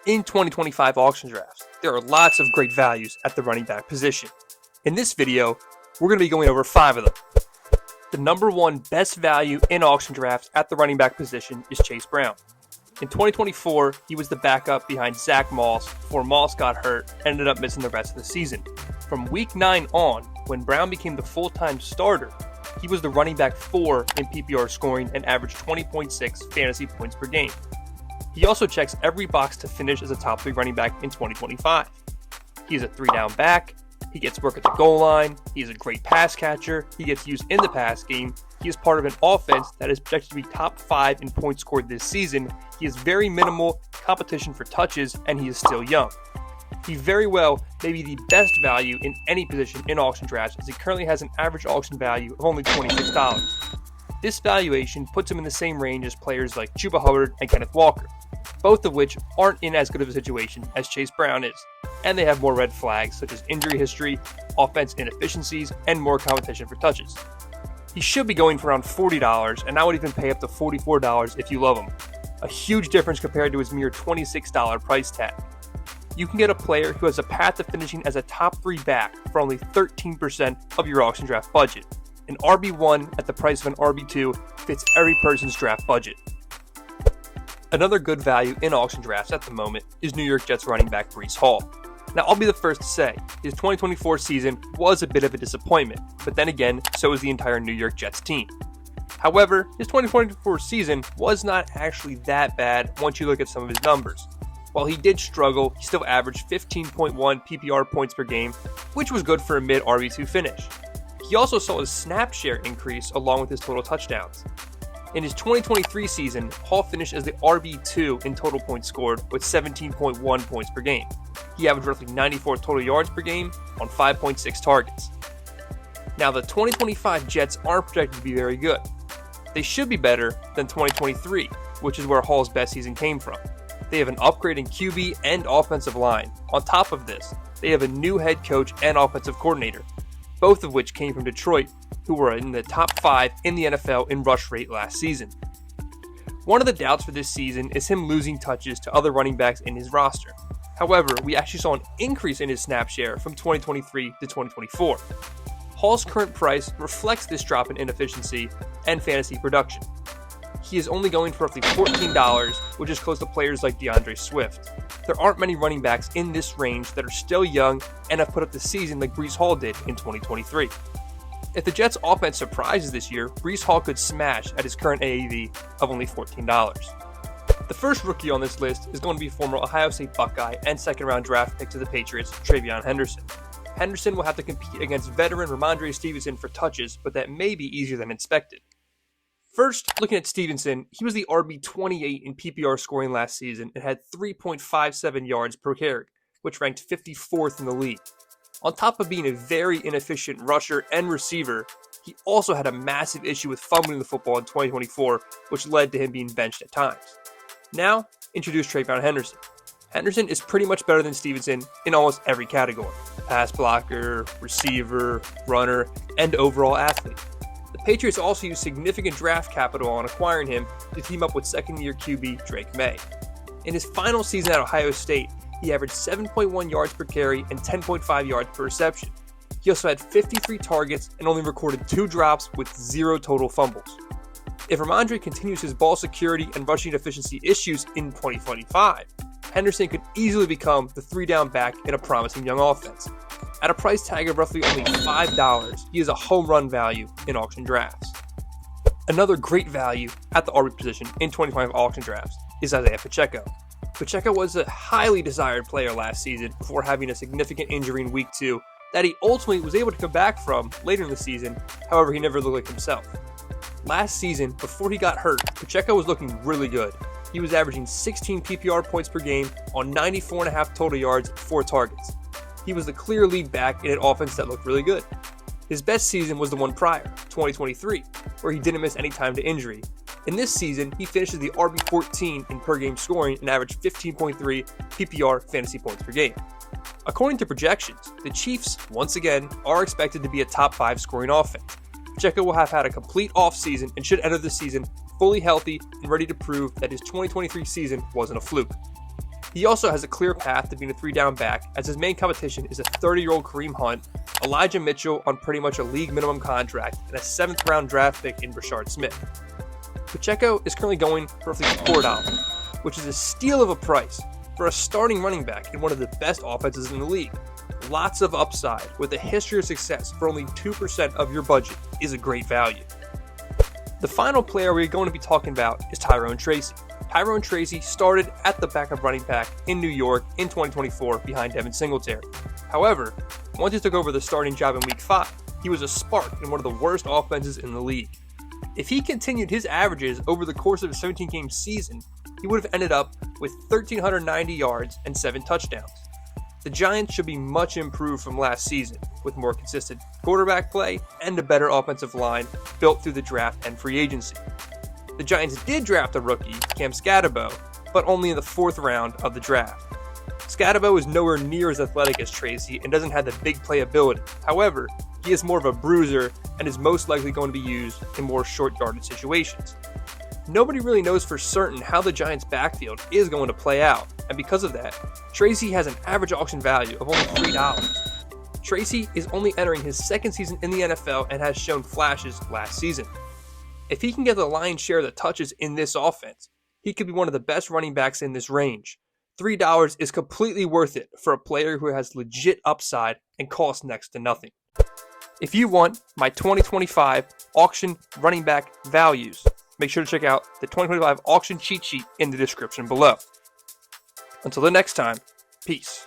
In 2025 auction drafts, there are lots of great values at the running back position. In this video, we're going to be going over 5 of them. The number one best value in auction drafts at the running back position is Chase Brown. In 2024, he was the backup behind Zach Moss before Moss got hurt and ended up missing the rest of the season. From week 9 on, when Brown became the full-time starter, he was the running back 4 in PPR scoring and averaged 20.6 fantasy points per game. He also checks every box to finish as a top 3 running back in 2025. He is a 3-down back, he gets work at the goal line, he is a great pass catcher, he gets used in the pass game, he is part of an offense that is projected to be top 5 in points scored this season, he has very minimal competition for touches, and he is still young. He very well may be the best value in any position in auction drafts, as he currently has an average auction value of only $26. This valuation puts him in the same range as players like Chuba Hubbard and Kenneth Walker, both of which aren't in as good of a situation as Chase Brown is, and they have more red flags such as injury history, offense inefficiencies, and more competition for touches. He should be going for around $40, and I would even pay up to $44 if you love him. A huge difference compared to his mere $26 price tag. You can get a player who has a path to finishing as a top 3 back for only 13% of your auction draft budget. An RB1 at the price of an RB2 fits every person's draft budget. Another good value in auction drafts at the moment is New York Jets running back Breece Hall. Now, I'll be the first to say, his 2024 season was a bit of a disappointment, but then again, so was the entire New York Jets team. However, his 2024 season was not actually that bad once you look at some of his numbers. While he did struggle, he still averaged 15.1 PPR points per game, which was good for a mid RB2 finish. He also saw his snap share increase along with his total touchdowns. In his 2023 season, Hall finished as the RB2 in total points scored with 17.1 points per game. He averaged roughly 94 total yards per game on 5.6 targets. Now, the 2025 Jets aren't projected to be very good. They should be better than 2023, which is where Hall's best season came from. They have an upgrade in QB and offensive line. On top of this, they have a new head coach and offensive coordinator, both of which came from Detroit, who were in the top 5 in the NFL in rush rate last season. One of the doubts for this season is him losing touches to other running backs in his roster. However, we actually saw an increase in his snap share from 2023 to 2024. Hall's current price reflects this drop in inefficiency and fantasy production. He is only going for roughly $14, which is close to players like DeAndre Swift. There aren't many running backs in this range that are still young and have put up the season like Breece Hall did in 2023. If the Jets' offense surprises this year, Breece Hall could smash at his current AAV of only $14. The first rookie on this list is going to be former Ohio State Buckeye and second-round draft pick to the Patriots, TreVeyon Henderson. Henderson will have to compete against veteran Ramondre Stevenson for touches, but that may be easier than expected. First, looking at Stevenson, he was the RB28 in PPR scoring last season and had 3.57 yards per carry, which ranked 54th in the league. On top of being a very inefficient rusher and receiver, he also had a massive issue with fumbling the football in 2024, which led to him being benched at times. Now, introduce TreVeyon Henderson. Henderson is pretty much better than Stevenson in almost every category: pass blocker, receiver, runner, and overall athlete. The Patriots also used significant draft capital on acquiring him to team up with second-year QB Drake May. In his final season at Ohio State, he averaged 7.1 yards per carry and 10.5 yards per reception. He also had 53 targets and only recorded 2 drops with 0 total fumbles. If Ramondre continues his ball security and rushing efficiency issues in 2025, Henderson could easily become the 3-down back in a promising young offense. At a price tag of roughly only $5, he is a home run value in auction drafts. Another great value at the RB position in 2025 auction drafts is Isiah Pacheco. Pacheco was a highly desired player last season before having a significant injury in week 2 that he ultimately was able to come back from later in the season. However, he never looked like himself. Last season, before he got hurt, Pacheco was looking really good. He was averaging 16 PPR points per game on 94.5 total yards, 4 targets. He was the clear lead back in an offense that looked really good. His best season was the one prior, 2023, where he didn't miss any time to injury. In this season, he finishes the RB14 in per game scoring and averaged 15.3 PPR fantasy points per game. According to projections, the Chiefs, once again, are expected to be a top 5 scoring offense. Pacheco will have had a complete offseason and should enter the season fully healthy and ready to prove that his 2023 season wasn't a fluke. He also has a clear path to being a 3-down back, as his main competition is a 30-year-old Kareem Hunt, Elijah Mitchell on pretty much a league minimum contract, and a 7th round draft pick in Brashard Smith. Pacheco is currently going for roughly $4, which is a steal of a price for a starting running back in one of the best offenses in the league. Lots of upside with a history of success for only 2% of your budget is a great value. The final player we're going to be talking about is Tyrone Tracy. Tyrone Tracy started at the backup running back in New York in 2024 behind Devin Singletary. However, once he took over the starting job in Week 5, he was a spark in one of the worst offenses in the league. If he continued his averages over the course of a 17-game season, he would have ended up with 1,390 yards and 7 touchdowns. The Giants should be much improved from last season, with more consistent quarterback play and a better offensive line built through the draft and free agency. The Giants did draft a rookie, Cam Skattebo, but only in the 4th round of the draft. Skattebo is nowhere near as athletic as Tracy and doesn't have the big play ability. However, he is more of a bruiser and is most likely going to be used in more short yardage situations. Nobody really knows for certain how the Giants' backfield is going to play out, and because of that, Tracy has an average auction value of only $3. Tracy is only entering his 2nd season in the NFL and has shown flashes last season. If he can get the lion's share of the touches in this offense, he could be one of the best running backs in this range. $3 is completely worth it for a player who has legit upside and costs next to nothing. If you want my 2025 auction running back values, make sure to check out the 2025 auction cheat sheet in the description below. Until the next time, peace.